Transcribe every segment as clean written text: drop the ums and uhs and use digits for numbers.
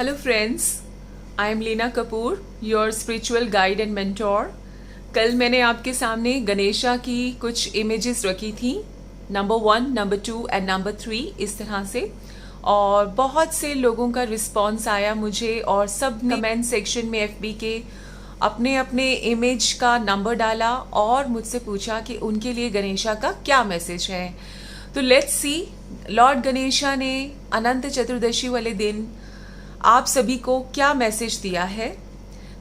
Hello friends, I am Leena Kapoor, your spiritual guide and mentor. कल मैंने आपके सामने गणेशा की कुछ इमेजेस रखी थी, नंबर 1, नंबर 2 एंड नंबर 3, इस तरह से। और बहुत से लोगों का रिस्पॉन्स आया मुझे, और सब कमेंट सेक्शन में एफबी के अपने अपने इमेज का नंबर डाला और मुझसे पूछा कि उनके लिए गणेशा का क्या मैसेज है। तो लेट्स सी, लॉर्ड गणेशा ने अनंत चतुर्दशी वाले दिन आप सभी को क्या मैसेज दिया है।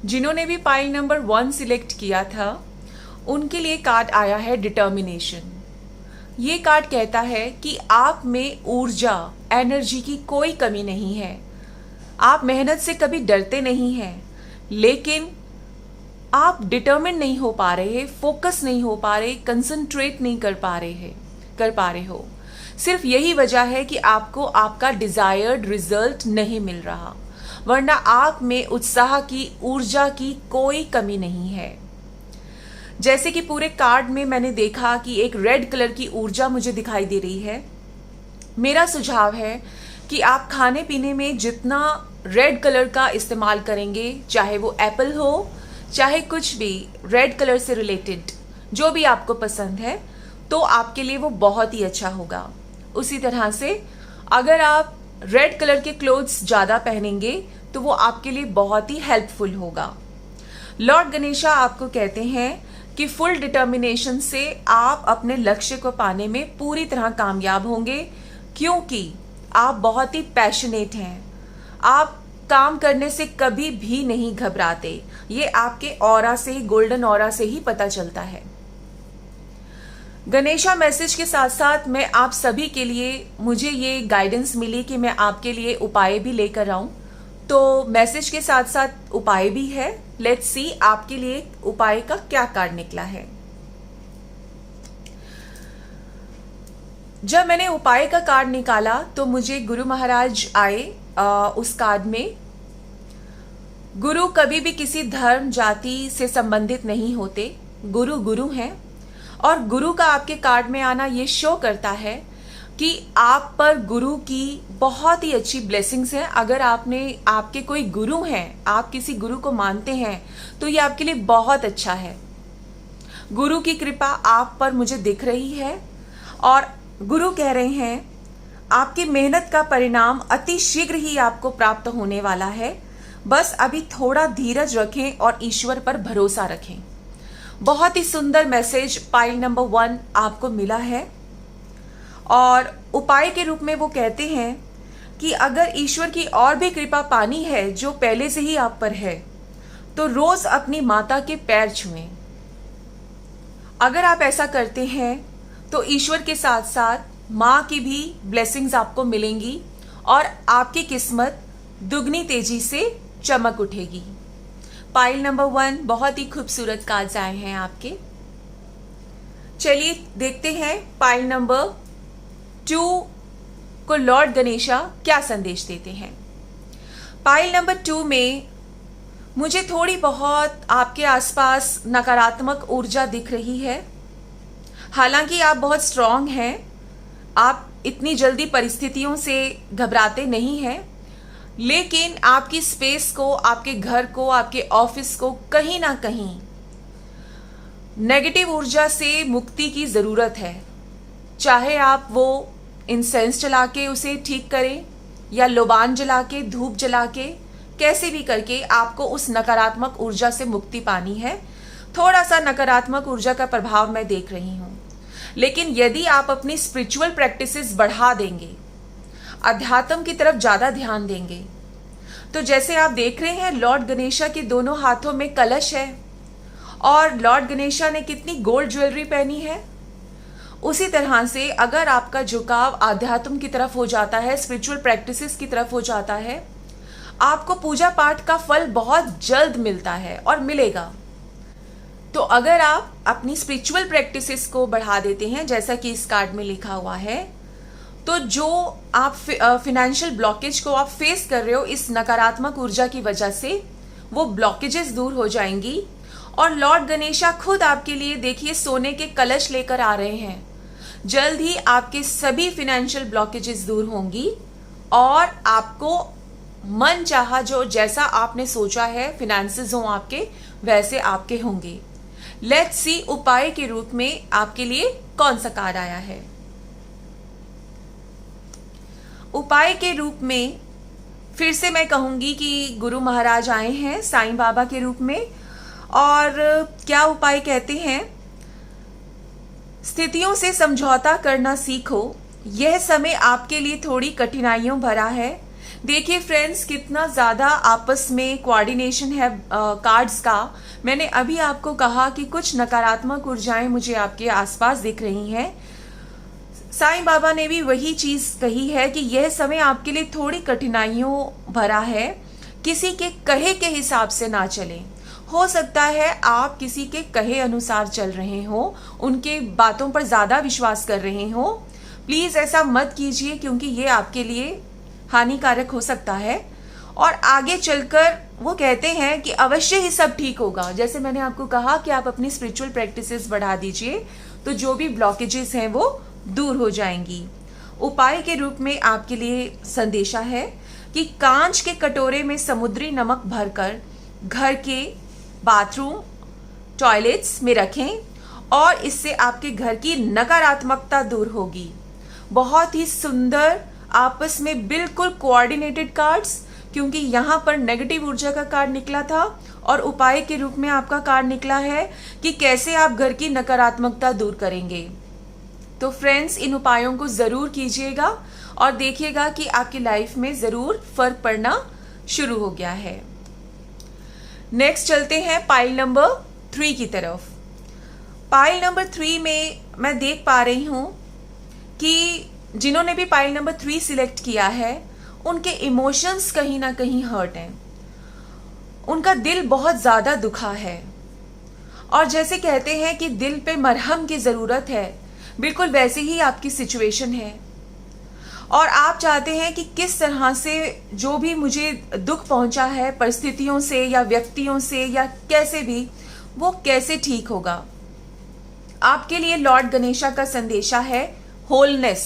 जिन्होंने भी पाइल नंबर 1 सिलेक्ट किया था उनके लिए कार्ड आया है डिटर्मिनेशन। ये कार्ड कहता है कि आप में ऊर्जा, एनर्जी की कोई कमी नहीं है। आप मेहनत से कभी डरते नहीं हैं, लेकिन आप डिटर्मिन नहीं हो पा रहे, फोकस नहीं हो पा रहे, कंसंट्रेट नहीं कर पा रहे हो। सिर्फ यही वजह है कि आपको आपका डिजायर्ड रिजल्ट नहीं मिल रहा, वरना आप में उत्साह की, ऊर्जा की कोई कमी नहीं है। जैसे कि पूरे कार्ड में मैंने देखा कि एक रेड कलर की ऊर्जा मुझे दिखाई दे रही है। मेरा सुझाव है कि आप खाने पीने में जितना रेड कलर का इस्तेमाल करेंगे, चाहे वो एप्पल हो, चाहे कुछ भी रेड कलर से रिलेटेड जो भी आपको पसंद है, तो आपके लिए वो बहुत ही अच्छा होगा। उसी तरह से अगर आप रेड कलर के क्लोथ्स ज़्यादा पहनेंगे तो वो आपके लिए बहुत ही हेल्पफुल होगा। लॉर्ड गणेशा आपको कहते हैं कि फुल डिटर्मिनेशन से आप अपने लक्ष्य को पाने में पूरी तरह कामयाब होंगे, क्योंकि आप बहुत ही पैशनेट हैं। आप काम करने से कभी भी नहीं घबराते। ये आपके ऑरा से ही, गोल्डन ऑरा से ही पता चलता है। गणेशा मैसेज के साथ साथ मैं आप सभी के लिए, मुझे ये गाइडेंस मिली कि मैं आपके लिए उपाय भी लेकर आऊं, तो मैसेज के साथ साथ उपाय भी है। लेट्स सी आपके लिए उपाय का क्या कार्ड निकला है। जब मैंने उपाय का कार्ड निकाला तो मुझे गुरु महाराज आए उस कार्ड में। गुरु कभी भी किसी धर्म, जाति से संबंधित नहीं होते। गुरु गुरु हैं, और गुरु का आपके कार्ड में आना ये शो करता है कि आप पर गुरु की बहुत ही अच्छी ब्लेसिंग्स हैं। अगर आपके कोई गुरु हैं, आप किसी गुरु को मानते हैं, तो ये आपके लिए बहुत अच्छा है। गुरु की कृपा आप पर मुझे दिख रही है, और गुरु कह रहे हैं आपकी मेहनत का परिणाम अति शीघ्र ही आपको प्राप्त होने वाला है। बस अभी थोड़ा धीरज रखें और ईश्वर पर भरोसा रखें। बहुत ही सुंदर मैसेज पाइल नंबर 1 आपको मिला है, और उपाय के रूप में वो कहते हैं कि अगर ईश्वर की और भी कृपा पानी है जो पहले से ही आप पर है, तो रोज अपनी माता के पैर छुएं। अगर आप ऐसा करते हैं तो ईश्वर के साथ साथ माँ की भी ब्लेसिंग्स आपको मिलेंगी, और आपकी किस्मत दुगनी तेजी से चमक उठेगी। पाइल नंबर 1 बहुत ही खूबसूरत कार्ड्स आए हैं आपके। चलिए देखते हैं पाइल नंबर 2 को लॉर्ड गणेशा क्या संदेश देते हैं। पाइल नंबर 2 में मुझे थोड़ी बहुत आपके आसपास नकारात्मक ऊर्जा दिख रही है। हालांकि आप बहुत स्ट्रांग हैं, आप इतनी जल्दी परिस्थितियों से घबराते नहीं हैं, लेकिन आपकी स्पेस को, आपके घर को, आपके ऑफिस को कहीं ना कहीं नेगेटिव ऊर्जा से मुक्ति की ज़रूरत है। चाहे आप वो इंसेंस जला के उसे ठीक करें, या लोबान जला के, धूप जला के, कैसे भी करके आपको उस नकारात्मक ऊर्जा से मुक्ति पानी है। थोड़ा सा नकारात्मक ऊर्जा का प्रभाव मैं देख रही हूँ, लेकिन यदि आप अपनी स्पिरिचुअल प्रैक्टिसेस बढ़ा देंगे, अध्यात्म की तरफ ज्यादा ध्यान देंगे, तो जैसे आप देख रहे हैं लॉर्ड गणेशा के दोनों हाथों में कलश है, और लॉर्ड गणेशा ने कितनी गोल्ड ज्वेलरी पहनी है। उसी तरह से अगर आपका झुकाव आध्यात्म की तरफ हो जाता है, स्पिरिचुअल प्रैक्टिसेस की तरफ हो जाता है, आपको पूजा पाठ का फल बहुत जल्द मिलता है और मिलेगा। तो अगर आप अपनी स्पिरिचुअल प्रैक्टिसेस को बढ़ा देते हैं, जैसा कि इस कार्ड में लिखा हुआ है, तो जो आप फिनेंशियल ब्लॉकेज को आप फेस कर रहे हो इस नकारात्मक ऊर्जा की वजह से, वो ब्लॉकेजेस दूर हो जाएंगी। और लॉर्ड गणेशा खुद आपके लिए देखिए सोने के कलश लेकर आ रहे हैं। जल्द ही आपके सभी फिनेंशियल ब्लॉकेजेस दूर होंगी और आपको मन चाहा जो जैसा आपने सोचा है फिनेंसेस हो आपके वैसे आपके होंगे। लेट्स सी उपाय के रूप में आपके लिए कौन सा कार्ड आया है। उपाय के रूप में फिर से मैं कहूंगी कि गुरु महाराज आए हैं साईं बाबा के रूप में। और क्या उपाय कहते हैं, स्थितियों से समझौता करना सीखो, यह समय आपके लिए थोड़ी कठिनाइयों भरा है। देखिए फ्रेंड्स, कितना ज़्यादा आपस में कोऑर्डिनेशन है कार्ड्स का। मैंने अभी आपको कहा कि कुछ नकारात्मक ऊर्जाएं मुझे आपके आसपास दिख रही हैं। साईं बाबा ने भी वही चीज़ कही है कि यह समय आपके लिए थोड़ी कठिनाइयों भरा है। किसी के कहे के हिसाब से ना चलें। हो सकता है आप किसी के कहे अनुसार चल रहे हो, उनके बातों पर ज़्यादा विश्वास कर रहे हो। प्लीज़ ऐसा मत कीजिए, क्योंकि ये आपके लिए हानिकारक हो सकता है। और आगे चलकर वो कहते हैं कि अवश्य ही सब ठीक होगा। जैसे मैंने आपको कहा कि आप अपनी स्पिरिचुअल प्रैक्टिसेस बढ़ा दीजिए, तो जो भी ब्लॉकेजेस हैं वो दूर हो जाएंगी। उपाय के रूप में आपके लिए संदेशा है कि कांच के कटोरे में समुद्री नमक भरकर घर के बाथरूम, टॉयलेट्स में रखें और इससे आपके घर की नकारात्मकता दूर होगी। बहुत ही सुंदर, आपस में बिल्कुल कोऑर्डिनेटेड कार्ड्स, क्योंकि यहाँ पर नेगेटिव ऊर्जा का कार्ड निकला था और उपाय के रूप में आपका कार्ड निकला है कि कैसे आप घर की नकारात्मकता दूर करेंगे। तो फ्रेंड्स, इन उपायों को ज़रूर कीजिएगा और देखिएगा कि आपकी लाइफ में ज़रूर फर्क पड़ना शुरू हो गया है। नेक्स्ट चलते हैं पाइल नंबर 3 की तरफ। पाइल नंबर 3 में मैं देख पा रही हूँ कि जिन्होंने भी पाइल नंबर 3 सिलेक्ट किया है, उनके इमोशंस कहीं ना कहीं हर्ट हैं। उनका दिल बहुत ज़्यादा दुखा है और जैसे कहते हैं कि दिल पे मरहम की ज़रूरत है, बिल्कुल वैसे ही आपकी सिचुएशन है। और आप चाहते हैं कि किस तरह से जो भी मुझे दुख पहुंचा है परिस्थितियों से या व्यक्तियों से या कैसे भी, वो कैसे ठीक होगा। आपके लिए लॉर्ड गणेशा का संदेशा है होलनेस।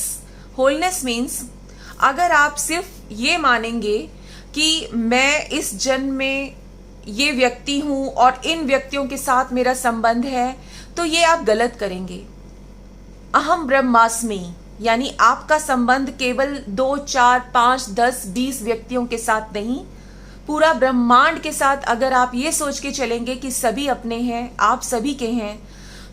होलनेस मीन्स अगर आप सिर्फ ये मानेंगे कि मैं इस जन्म में ये व्यक्ति हूँ और इन व्यक्तियों के साथ मेरा संबंध है, तो ये आप गलत करेंगे। अहम ब्रह्मास्मि, यानी आपका संबंध केवल 2, 4, 5, 10, 20 व्यक्तियों के साथ नहीं, पूरा ब्रह्मांड के साथ अगर आप ये सोच के चलेंगे कि सभी अपने हैं, आप सभी के हैं,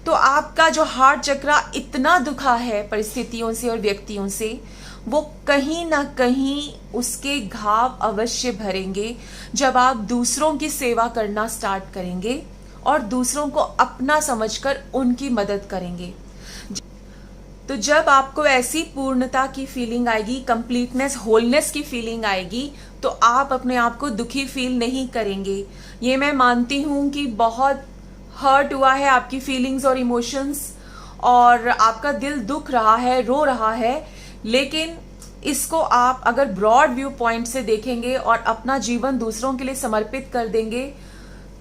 तो आपका जो हार्ट चक्रा इतना दुखा है परिस्थितियों से और व्यक्तियों से, वो कहीं ना कहीं उसके घाव अवश्य भरेंगे जब आप दूसरों की सेवा करना स्टार्ट करेंगे और दूसरों को अपना समझकर उनकी मदद करेंगे। तो जब आपको ऐसी पूर्णता की फीलिंग आएगी, कंप्लीटनेस, होलनेस की फीलिंग आएगी, तो आप अपने आप को दुखी फील नहीं करेंगे। ये मैं मानती हूँ कि बहुत हर्ट हुआ है आपकी फीलिंग्स और इमोशंस, और आपका दिल दुख रहा है, रो रहा है, लेकिन इसको आप अगर ब्रॉड व्यू पॉइंट से देखेंगे और अपना जीवन दूसरों के लिए समर्पित कर देंगे,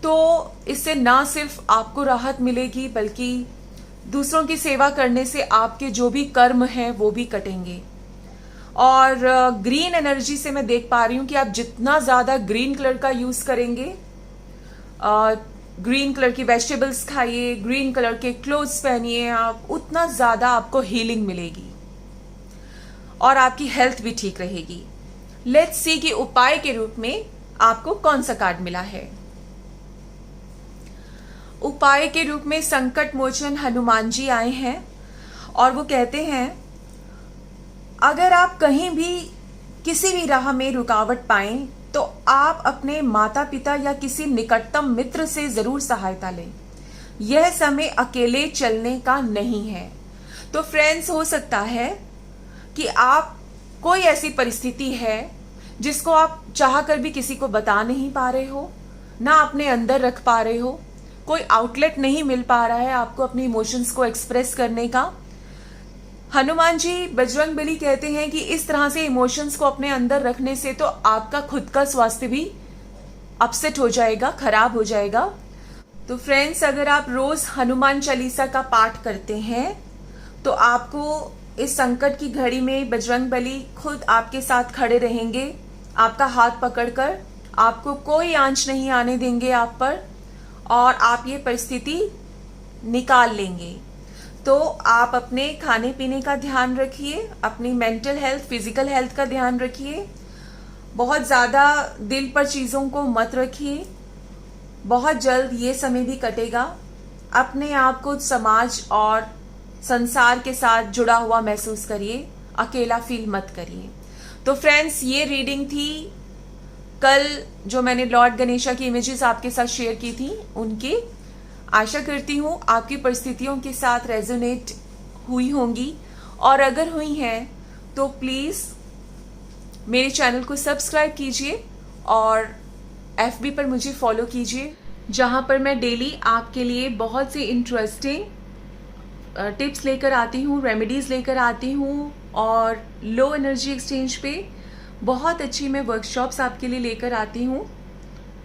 तो इससे ना सिर्फ आपको राहत मिलेगी, बल्कि दूसरों की सेवा करने से आपके जो भी कर्म हैं वो भी कटेंगे। और ग्रीन एनर्जी से मैं देख पा रही हूँ कि आप जितना ज़्यादा ग्रीन कलर का यूज़ करेंगे, ग्रीन कलर की वेजिटेबल्स खाइए, ग्रीन कलर के क्लोथ्स पहनिए आप, उतना ज़्यादा आपको हीलिंग मिलेगी और आपकी हेल्थ भी ठीक रहेगी। लेट्स सी कि उपाय के रूप में आपको कौन सा कार्ड मिला है। उपाय के रूप में संकट मोचन हनुमान जी आए हैं और वो कहते हैं, अगर आप कहीं भी किसी भी राह में रुकावट पाएं तो आप अपने माता पिता या किसी निकटतम मित्र से जरूर सहायता लें। यह समय अकेले चलने का नहीं है। तो फ्रेंड्स, हो सकता है कि आप कोई ऐसी परिस्थिति है जिसको आप चाह कर भी किसी को बता नहीं पा रहे हो, ना अपने अंदर रख पा रहे हो, कोई आउटलेट नहीं मिल पा रहा है आपको अपने इमोशंस को एक्सप्रेस करने का। हनुमान जी, बजरंगबली कहते हैं कि इस तरह से इमोशंस को अपने अंदर रखने से तो आपका खुद का स्वास्थ्य भी अपसेट हो जाएगा, खराब हो जाएगा। तो फ्रेंड्स, अगर आप रोज हनुमान चालीसा का पाठ करते हैं तो आपको इस संकट की घड़ी में बजरंगबली खुद आपके साथ खड़े रहेंगे आपका हाथ पकड़कर, आपको कोई आंच नहीं आने देंगे आप पर, और आप ये परिस्थिति निकाल लेंगे। तो आप अपने खाने पीने का ध्यान रखिए, अपनी मेंटल हेल्थ, फिजिकल हेल्थ का ध्यान रखिए, बहुत ज़्यादा दिल पर चीज़ों को मत रखिए। बहुत जल्द ये समय भी कटेगा। अपने आप को समाज और संसार के साथ जुड़ा हुआ महसूस करिए, अकेला फील मत करिए। तो फ्रेंड्स, ये रीडिंग थी कल जो मैंने लॉर्ड गणेशा की इमेजेस आपके साथ शेयर की थी उनकी। आशा करती हूँ आपकी परिस्थितियों के साथ रेजोनेट हुई होंगी, और अगर हुई हैं तो प्लीज़ मेरे चैनल को सब्सक्राइब कीजिए और FB पर मुझे फॉलो कीजिए, जहाँ पर मैं डेली आपके लिए बहुत सी इंटरेस्टिंग टिप्स लेकर आती हूँ, रेमेडीज़ लेकर आती हूँ, और लो एनर्जी एक्सचेंज पे बहुत अच्छी मैं वर्कशॉप्स आपके लिए लेकर आती हूँ।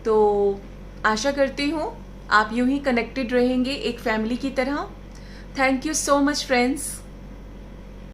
तो आशा करती हूँ आप यूं ही कनेक्टेड रहेंगे एक फैमिली की तरह। Thank you so much friends.